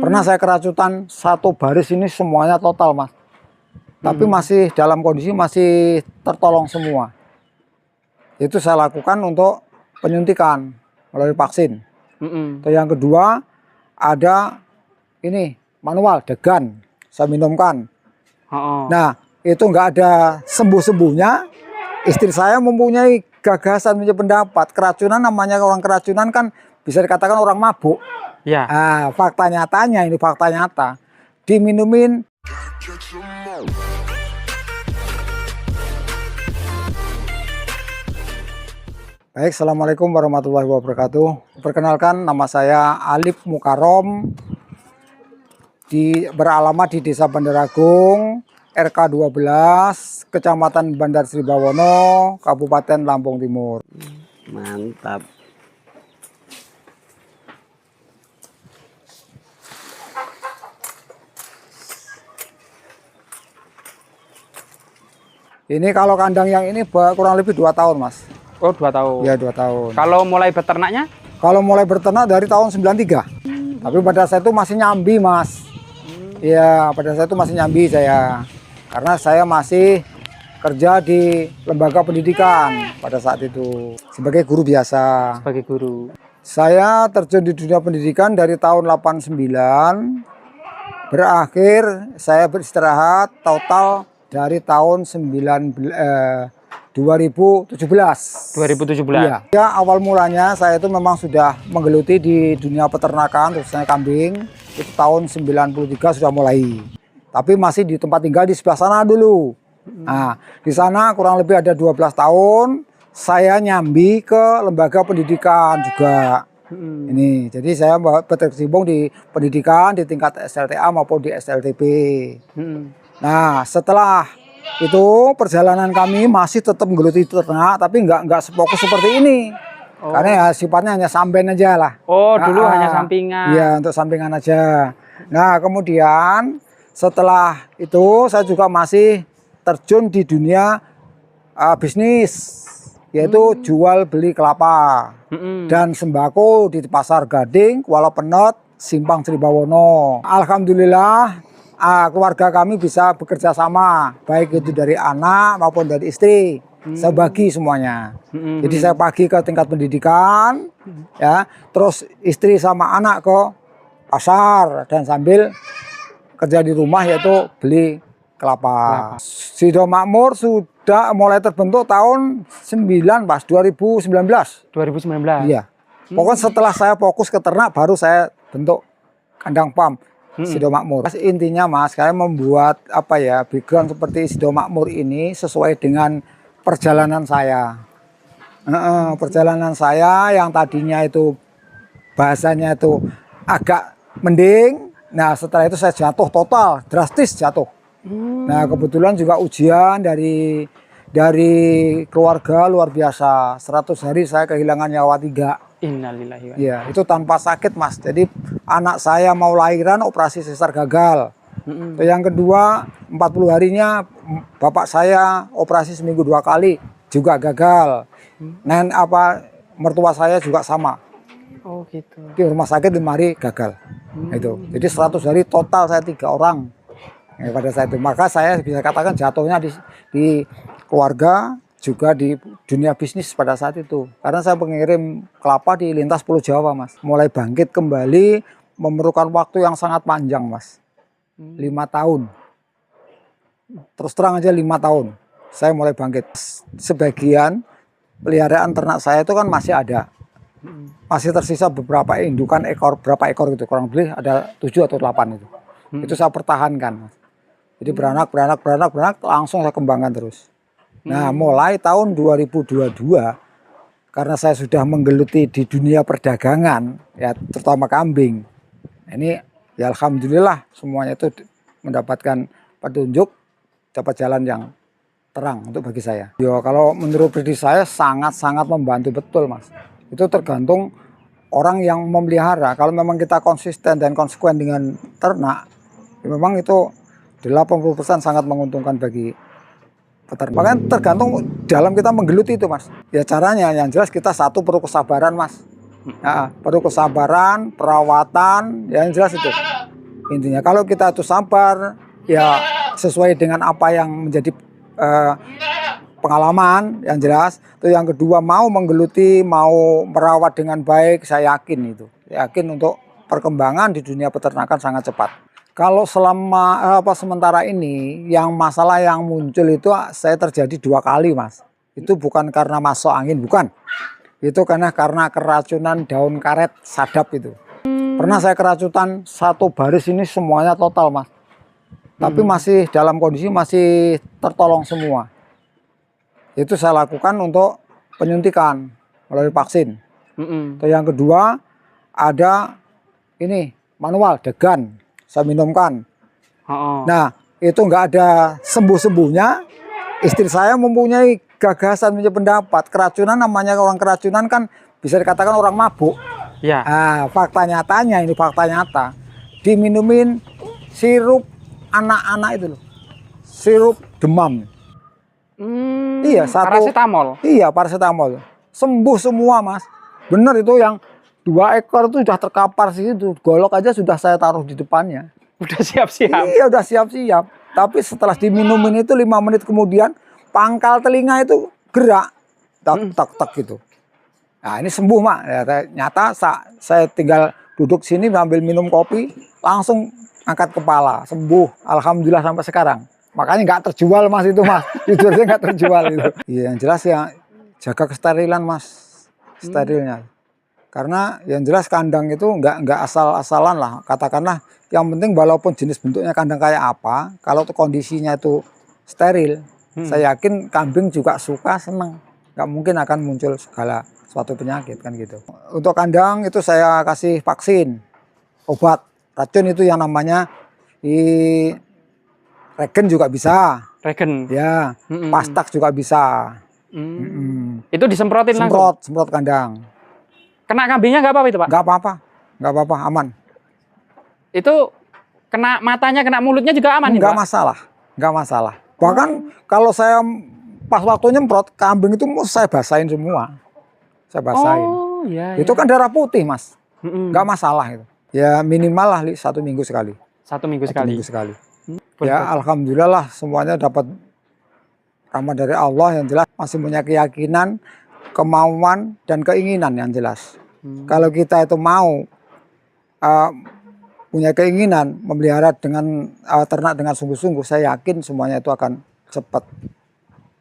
Pernah saya keracunan satu baris ini semuanya total, Mas. Tapi masih dalam kondisi masih tertolong semua. Itu saya lakukan untuk penyuntikan melalui vaksin. Terus yang kedua ada ini manual degan saya minumkan. Nah itu nggak ada sembuh-sembuhnya. Istri saya mempunyai gagasan, punya pendapat keracunan, namanya orang keracunan kan bisa dikatakan orang mabuk. Ya. Nah, fakta nyatanya, ini fakta nyata, diminumin. Baik, assalamualaikum warahmatullahi wabarakatuh. Perkenalkan, nama saya Alif Mukarom, beralamat di Desa Bandar Agung, RK 12, Kecamatan Bandar Sri Bawono, Kabupaten Lampung Timur. Mantap. Ini kalau kandang yang ini kurang lebih 2 tahun, Mas. Oh, 2 tahun. Ya, 2 tahun. Kalau mulai beternaknya? Kalau mulai berternak dari tahun 93. Tapi pada saat itu masih nyambi, Mas. Iya, pada saat itu masih nyambi saya. Karena saya masih kerja di lembaga pendidikan pada saat itu sebagai guru biasa. Sebagai guru. Saya terjun di dunia pendidikan dari tahun 89. Berakhir saya beristirahat total dari tahun 2017. Iya. Ya, awal mulanya saya itu memang sudah menggeluti di dunia peternakan, khususnya kambing. Itu tahun 93 sudah mulai. Tapi masih di tempat tinggal di sebelah sana dulu. Nah, di sana kurang lebih ada 12 tahun saya nyambi ke lembaga pendidikan juga. Ini, jadi saya berkecimpung di pendidikan di tingkat SLTA maupun di SLTP. Nah, setelah itu perjalanan kami masih tetap menggeluti ternak, tapi nggak sefokus seperti ini. Karena ya sifatnya hanya samben aja lah. Oh, dulu hanya sampingan. Iya, untuk sampingan aja. Nah, kemudian setelah itu saya juga masih terjun di dunia bisnis, yaitu jual beli kelapa dan sembako di pasar Gading, Kuala Penot, Simpang Sri Bawono. Alhamdulillah keluarga kami bisa bekerja sama, baik itu dari anak maupun dari istri. Saya bagi semuanya. Jadi saya pagi ke tingkat pendidikan, ya, terus istri sama anak ke pasar dan sambil kerja di rumah yaitu beli kelapa. Sido Makmur sudah mulai terbentuk tahun 2019. 2019. Iya. Pokoknya setelah saya fokus ke ternak baru saya bentuk kandang PAM. Sido Makmur. Intinya, Mas, saya membuat apa ya, background seperti Sido Makmur ini sesuai dengan perjalanan saya. Perjalanan saya yang tadinya itu bahasanya itu agak mending. Nah, setelah itu saya jatuh total, drastis jatuh. Nah, kebetulan juga ujian dari keluarga luar biasa. 100 hari saya kehilangan nyawa 3. Innalillahi wa inna ilaihi raji'un. Iya, itu tanpa sakit, Mas. Jadi anak saya mau lahiran operasi sesar gagal. Yang kedua 40 harinya bapak saya operasi seminggu 2 kali juga gagal. Mertua saya juga sama. Oh gitu. Di rumah sakit 5 hari gagal. Itu. Jadi 100 hari total saya 3 orang. Pada saat itu maka saya bisa katakan jatuhnya di keluarga, juga di dunia bisnis pada saat itu. Karena saya pengirim kelapa di lintas Pulau Jawa, Mas. Mulai bangkit kembali memerlukan waktu yang sangat panjang, Mas. 5 tahun. Terus terang aja 5 tahun. Saya mulai bangkit. Sebagian peliharaan ternak saya itu kan masih ada. Masih tersisa beberapa indukan berapa ekor gitu. Kurang lebih ada 7 atau 8 itu. Itu saya pertahankan, Mas. Jadi beranak, langsung saya kembangkan terus. Nah, mulai tahun 2022, karena saya sudah menggeluti di dunia perdagangan, ya terutama kambing. Ini ya alhamdulillah semuanya itu mendapatkan petunjuk, dapat jalan yang terang untuk bagi saya. Yo, kalau menurut pribadi saya sangat-sangat membantu betul, Mas. Itu tergantung orang yang memelihara. Kalau memang kita konsisten dan konsekuen dengan ternak, ya memang itu 80% sangat menguntungkan bagi peternak. Makanya tergantung dalam kita menggeluti itu, Mas. Ya caranya yang jelas kita satu perlu kesabaran, Mas. Ya, perlu kesabaran, perawatan, ya yang jelas itu. Intinya kalau kita itu sabar, ya sesuai dengan apa yang menjadi pengalaman yang jelas. Itu yang kedua, mau menggeluti, mau merawat dengan baik, saya yakin itu. Yakin untuk perkembangan di dunia peternakan sangat cepat. Kalau selama sementara ini yang masalah yang muncul itu saya terjadi 2 kali, Mas. Itu bukan karena masuk angin, bukan. Itu karena keracunan daun karet sadap itu. Pernah saya keracunan 1 baris ini semuanya total, Mas. Tapi masih dalam kondisi masih tertolong semua. Itu saya lakukan untuk penyuntikan melalui vaksin. Terus yang kedua ada ini manual degan, saya minumkan. Nah itu nggak ada sembuh-sembuhnya. Istri saya mempunyai gagasan, punya pendapat. Keracunan, namanya orang keracunan kan bisa dikatakan orang mabuk. Ya. Nah, fakta nyatanya, ini fakta nyata, diminumin sirup anak-anak itu loh, sirup demam. Iya, paracetamol. Iya, paracetamol. Sembuh semua, Mas. Bener itu, yang 2 ekor itu sudah terkapar sih, itu golok aja sudah saya taruh di depannya. Udah siap-siap. Iya, udah siap-siap. Tapi setelah diminumin itu 5 menit kemudian pangkal telinga itu gerak, tak gitu. Nah ini sembuh, Mak. Ya, nyata saya tinggal duduk sini sambil minum kopi, langsung angkat kepala, sembuh. Alhamdulillah sampai sekarang. Makanya nggak terjual, Mas, itu, Mas. Jujurnya nggak terjual itu. Iya, yang jelas ya jaga kesterilan, Mas. Sterilnya. Karena yang jelas kandang itu nggak asal-asalan lah. Katakanlah yang penting walaupun jenis bentuknya kandang kayak apa, kalau kondisinya itu steril, saya yakin kambing juga suka, seneng. Nggak mungkin akan muncul segala suatu penyakit kan gitu. Untuk kandang itu saya kasih vaksin, obat racun itu yang namanya regen juga bisa. Regen. Ya, pastak juga bisa. Itu disemprotin langsung? Semprot kandang. Kena kambingnya nggak apa-apa itu, Pak? Nggak apa-apa, aman. Itu kena matanya, kena mulutnya juga aman? Nggak masalah. Bahkan kalau saya pas waktu nyemprot, kambing itu saya basahin semua. Saya basahin. Oh, iya, itu kan darah putih, Mas. Nggak masalah itu. Ya minimal lah 1 minggu sekali. 1 minggu sekali. Ya alhamdulillah lah semuanya dapat rahmat dari Allah. Yang jelas masih punya keyakinan, kemauan dan keinginan yang jelas. Kalau kita itu mau punya keinginan memelihara dengan ternak dengan sungguh-sungguh, saya yakin semuanya itu akan cepat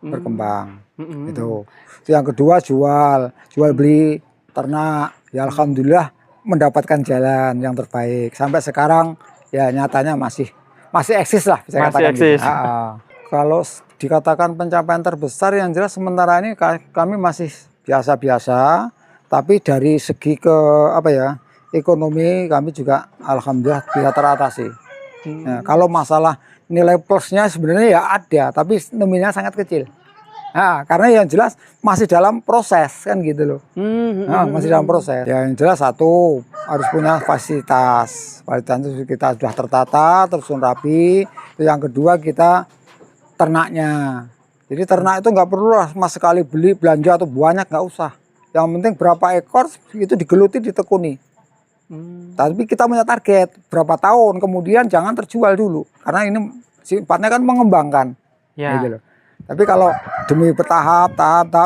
berkembang. Itu yang kedua, jual beli ternak. Ya alhamdulillah mendapatkan jalan yang terbaik sampai sekarang. Ya nyatanya masih eksis lah, bisa katakan eksis. Gitu. Kalau dikatakan pencapaian terbesar, yang jelas sementara ini kami masih biasa-biasa, tapi dari segi ekonomi kami juga alhamdulillah bisa teratasi. Nah, kalau masalah nilai plusnya sebenarnya ya ada, tapi nominalnya sangat kecil. Nah, karena yang jelas masih dalam proses kan gitu loh. Masih dalam proses. Ya, yang jelas satu harus punya fasilitas. Fasilitas itu kita sudah tertata, tersusun rapi. Yang kedua kita ternaknya. Jadi ternak itu nggak perlu lah mas sekali beli belanja atau banyak, nggak usah. Yang penting berapa ekor itu digeluti, ditekuni. Tapi kita punya target berapa tahun kemudian, jangan terjual dulu karena ini sifatnya kan mengembangkan. Ya. Gitu loh. Tapi kalau demi bertahap,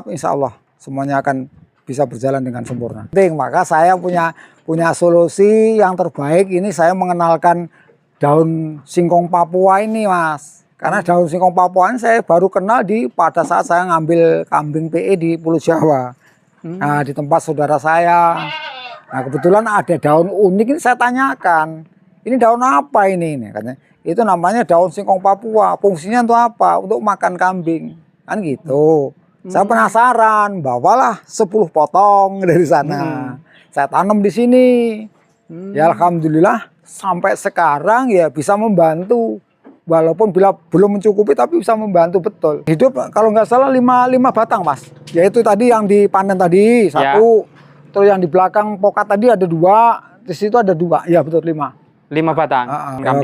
insya Allah semuanya akan bisa berjalan dengan sempurna. Maka saya punya solusi yang terbaik. Ini saya mengenalkan daun singkong Papua ini, Mas. Karena daun singkong Papua ini saya baru kenal pada saat saya ngambil kambing PE di Pulau Jawa. Nah, di tempat saudara saya. Nah, kebetulan ada daun unik ini, saya tanyakan. Ini daun apa ini? Katanya, itu namanya daun singkong Papua. Fungsinya untuk apa? Untuk makan kambing. Kan gitu. Saya penasaran, bawalah 10 potong dari sana. Saya tanam di sini. Ya alhamdulillah sampai sekarang ya bisa membantu. Walaupun belum mencukupi tapi bisa membantu betul. Hidup kalau nggak salah 5 batang, Mas. Yaitu tadi yang dipanen tadi 1. Ya. Terus yang di belakang pokat tadi ada 2. Di situ ada 2. Ya betul 5. 5 batang.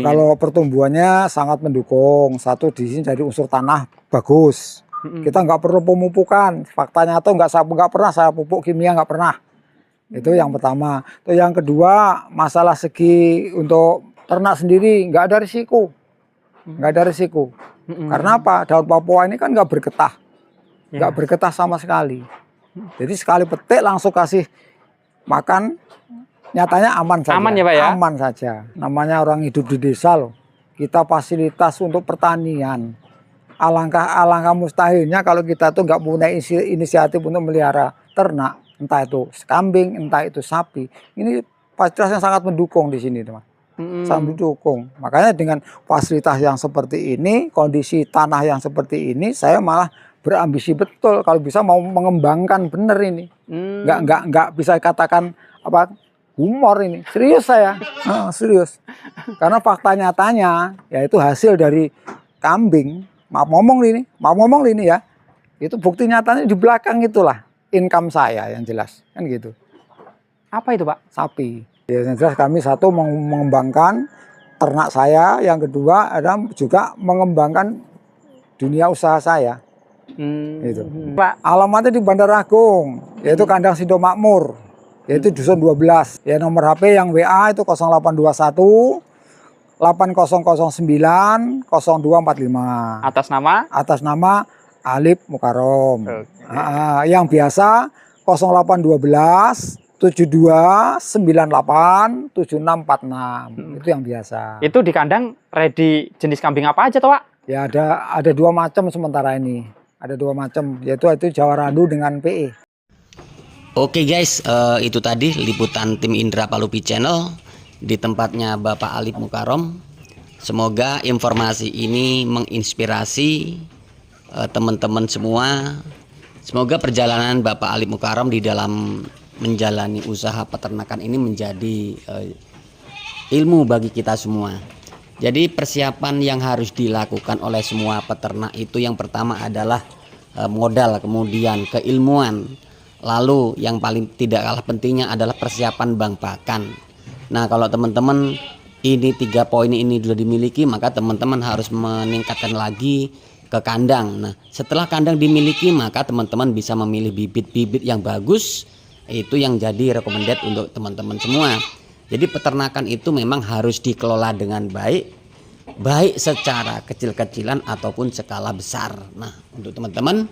Kalau pertumbuhannya sangat mendukung. 1 di sini dari unsur tanah bagus. Kita nggak perlu pemupukan. Faktanya tuh nggak pernah saya pupuk kimia, nggak pernah. Itu yang pertama. Itu yang kedua, masalah segi untuk ternak sendiri nggak ada risiko, nggak ada risiko. Karena apa? Daun Papua ini kan nggak bergetah, nggak bergetah sama sekali. Jadi sekali petik langsung kasih makan, nyatanya aman saja. Aman ya Pak ya? Aman saja. Namanya orang hidup di desa loh. Kita fasilitas untuk pertanian. Alangkah mustahilnya kalau kita tuh nggak punya inisiatif untuk melihara ternak, entah itu kambing, entah itu sapi. Ini fasilitas yang sangat mendukung di sini, teman. Sangat mendukung. Makanya dengan fasilitas yang seperti ini, kondisi tanah yang seperti ini, saya malah berambisi betul kalau bisa mau mengembangkan bener ini. Nggak bisa katakan apa humor ini. Serius saya, serius. Karena fakta nyatanya yaitu hasil dari kambing. Maaf ngomong ini ya. Itu bukti nyatanya di belakang itulah income saya yang jelas kan gitu. Apa itu Pak? Sapi. Ya, yang jelas kami satu mengembangkan ternak saya, yang kedua ada juga mengembangkan dunia usaha saya. Itu. Pak, Alamatnya di Bandar Agung, yaitu Kandang Sido Makmur, yaitu Dusun 12. Ya, nomor HP yang WA itu 0821 8009 0245. Atas nama Alip Mukarom. Yang biasa 0812 7298 7646. Itu yang biasa. itu di kandang ready jenis kambing apa aja toh Pak? Ya ada dua macam sementara ini. Ada dua macam, yaitu Jawa Randu dengan PE. Oke guys, itu tadi liputan tim Indra Palupi Channel di tempatnya Bapak Alip Mukarom. Semoga informasi ini menginspirasi teman-teman semua. Semoga perjalanan Bapak Alip Mukarom di dalam menjalani usaha peternakan ini menjadi ilmu bagi kita semua. Jadi persiapan yang harus dilakukan oleh semua peternak itu yang pertama adalah modal, kemudian keilmuan. Lalu yang paling tidak kalah pentingnya adalah persiapan bank pakan. Nah kalau teman-teman ini 3 poin ini sudah dimiliki, maka teman-teman harus meningkatkan lagi ke kandang. Nah setelah kandang dimiliki, maka teman-teman bisa memilih bibit-bibit yang bagus. Itu yang jadi recommended untuk teman-teman semua. Jadi peternakan itu memang harus dikelola dengan baik, baik secara kecil-kecilan ataupun skala besar. Nah untuk teman-teman,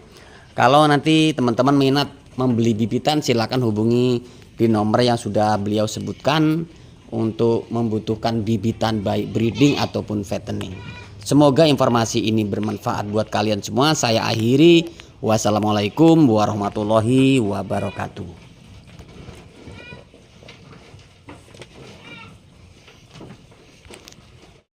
kalau nanti teman-teman minat membeli bibitan, silakan hubungi di nomor yang sudah beliau sebutkan untuk membutuhkan bibitan baik breeding ataupun fattening. Semoga informasi ini bermanfaat buat kalian semua. Saya akhiri. Wassalamualaikum warahmatullahi wabarakatuh.